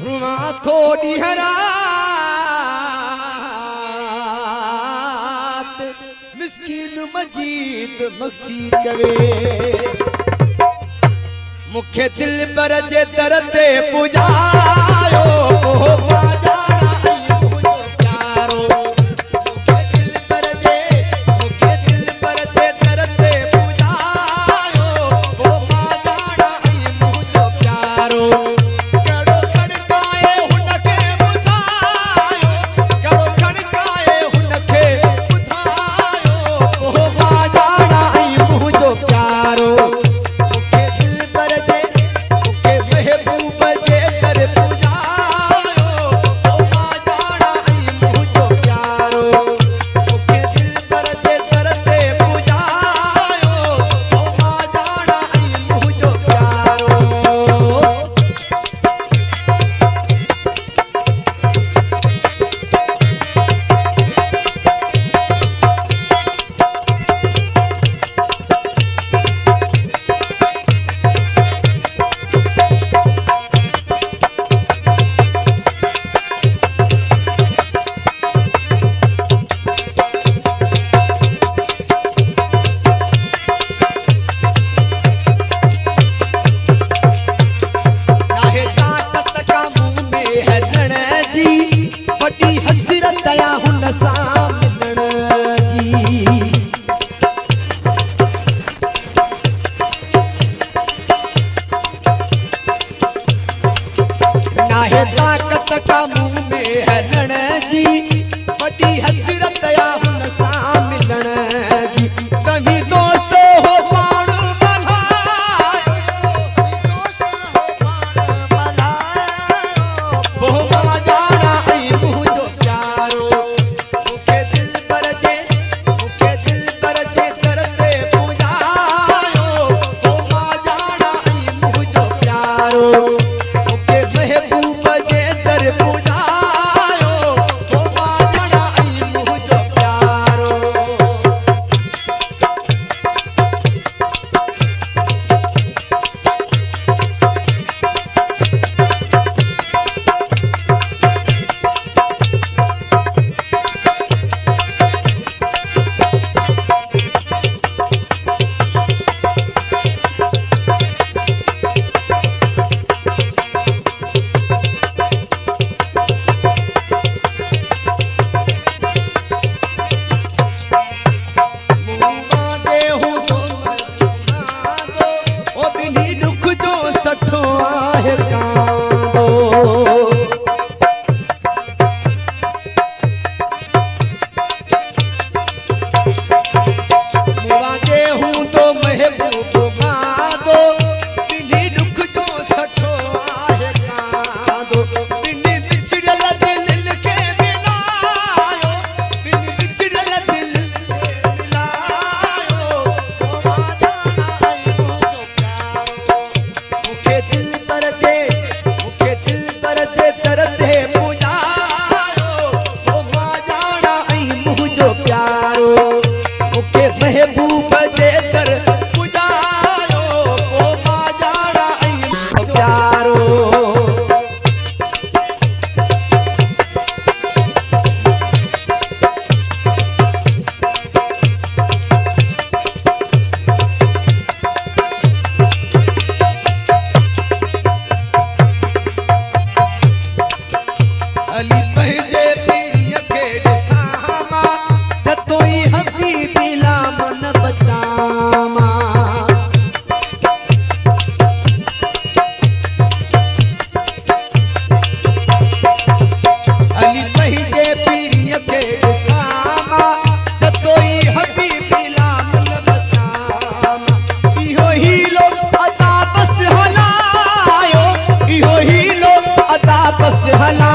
रुमा थोड़ी हरात मिस्कीन मजीद मक्सी चवे मुखे दिल पर जे दरते पुजायो ओ बाजारा मुझो प्यारो मुखे दिल पर जे दरते पुजायो ओ बाजारा मुझो प्यारो कड़ो खड़काए हुनके बुधायो ओ बाजारा मुझो प्यारो ताकत का मुंह में है रण जी बड़ी हसरत या हुन सां मिलण जी तभी दोस्त हो पाण बलायो वो बाजारा आई मुझो प्यारो मुखे दिल पर जे दरते पुजायो वो बाजारा आई मुझो प्यारो महबूब जे दर पुजायो ओ बाजारा आई प्यारो अली पंहिंजे पीर खे ॾिसां जतोई हबीबी ला मन बचामा अली पंहिंजे पीर खे ॾिसां जतोई हबीबी ला मन बचामा इहो हीलो अदा बस हलायो इहो हीलो अदा बस हलायो